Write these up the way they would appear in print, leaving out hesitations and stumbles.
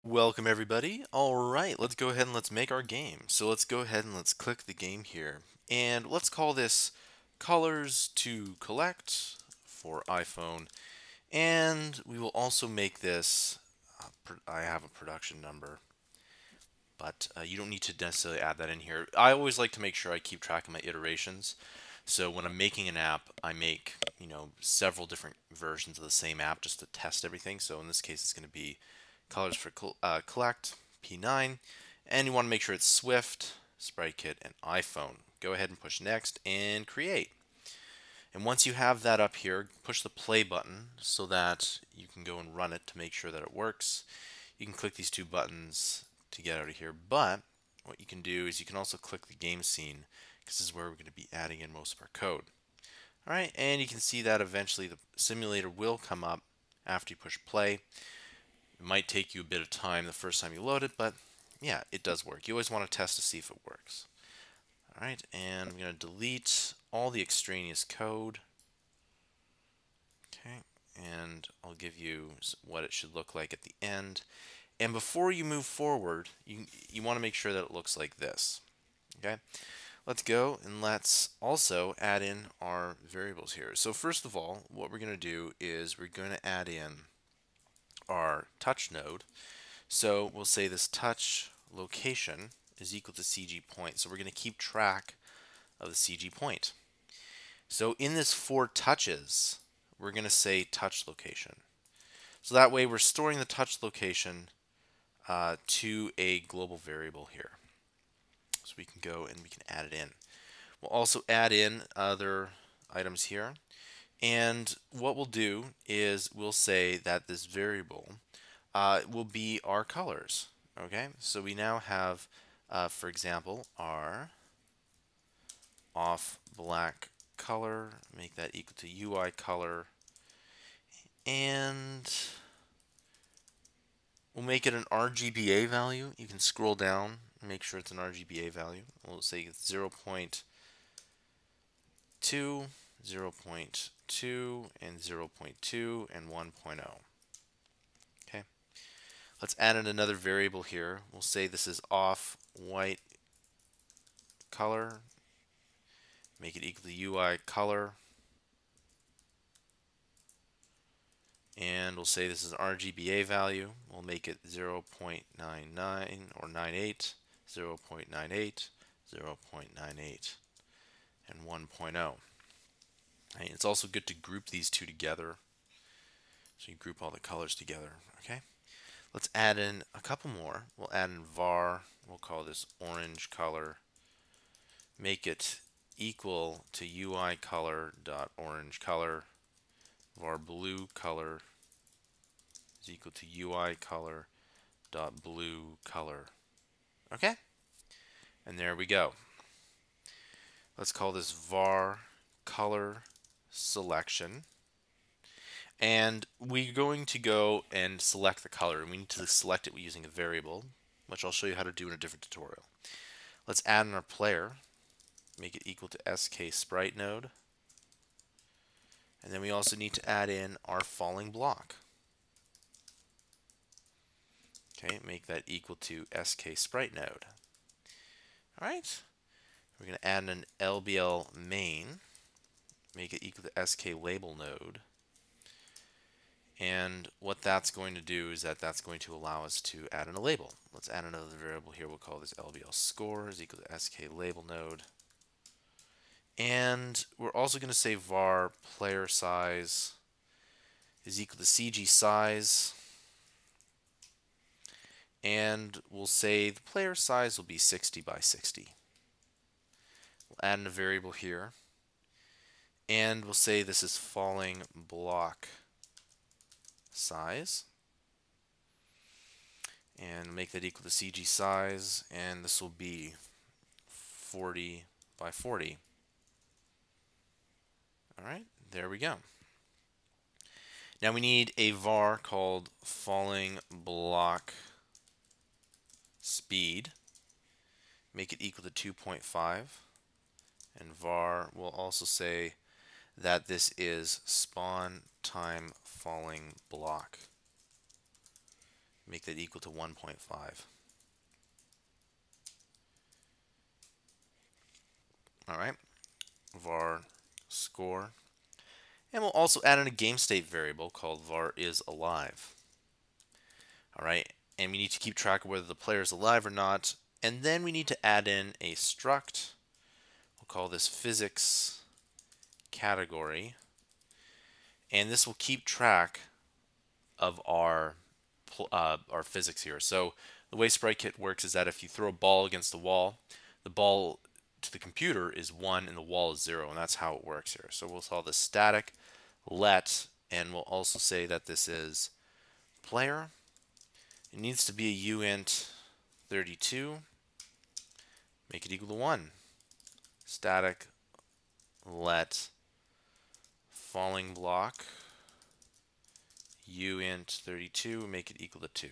Welcome everybody. All right, let's go ahead and let's make our game. So let's go ahead and let's click the game here. And let's call this colors to collect for iPhone. And we will also make this, I have a production number, but you don't need to necessarily add that in here. I always like to make sure I keep track of my iterations. So when I'm making an app, I make, several different versions of the same app just to test everything. So in this case, it's going to be colors for collect, P9, and you want to make sure it's Swift, SpriteKit, and iPhone. Go ahead and push next and create. And once you have that up here, push the play button so that you can go and run it to make sure that it works. You can click these two buttons to get out of here, but what you can do is you can also click the game scene because this is where we're going to be adding in most of our code. All right, and you can see that eventually the simulator will come up after you push play. It might take you a bit of time the first time you load it, but yeah, it does work. You always want to test to see if it works. All right, and I'm going to delete all the extraneous code. Okay, and I'll give you what it should look like at the end. And before you move forward, you want to make sure that it looks like this. Okay, let's go and let's also add in our variables here. So first of all, what we're going to do is we're going to add in our touch node. So we'll say this touch location is equal to CG point. So we're going to keep track of the CG point. So in this for touches, we're going to say touch location. So that way we're storing the touch location to a global variable here. So we can go and we can add it in. We'll also add in other items here. And what we'll do is we'll say that this variable will be our colors. Okay, so we now have, for example, our off black color, make that equal to UI color, and we'll make it an RGBA value. You can scroll down and make sure it's an RGBA value. We'll say it's 0.2, 0.2, and 0.2, and 1.0. Okay. Let's add in another variable here. We'll say this is off white color. Make it equal to UI color. And we'll say this is an RGBA value. We'll make it 0.99 or 98, 0.98, 0.98, and 1.0. Right, it's also good to group these two together. So you group all the colors together. Okay. Let's add in a couple more. We'll add in var. We'll call this orange color. Make it equal to UI color dot orange color. Var blue color is equal to UI color dot blue color. Okay, and there we go. Let's call this var color selection, and we're going to go and select the color, and we need to select it using a variable, which I'll show you how to do in a different tutorial. Let's add in our player, make it equal to SK sprite node, and then we also need to add in our falling block. Okay, make that equal to SK sprite node. All right, we're going to add an LBL main, make it equal to SK label node. And what that's going to do is that's going to allow us to add in a label. Let's add another variable here. We'll call this LBL score is equal to SK label node. And we're also going to say var player size is equal to CG size. And we'll say the player size will be 60 by 60. We'll add in a variable here. And we'll say this is falling block size. And make that equal to CG size. And this will be 40 by 40. All right, there we go. Now we need a var called falling block speed. Make it equal to 2.5. And var will also say that this is spawn time falling block. Make that equal to 1.5. All right, var score. And we'll also add in a game state variable called var is alive. All right, and we need to keep track of whether the player is alive or not. And then we need to add in a struct. We'll call this physics category. And this will keep track of our physics here. So the way SpriteKit works is that if you throw a ball against the wall, the ball to the computer is 1 and the wall is 0, and that's how it works here. So we'll call this static let, and we'll also say that this is player. It needs to be a uint 32. Make it equal to 1. Static let falling block uint 32, make it equal to 2.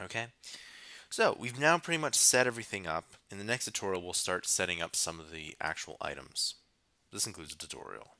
Okay, so we've now pretty much set everything up. In the next tutorial, we'll start setting up some of the actual items. This includes a tutorial.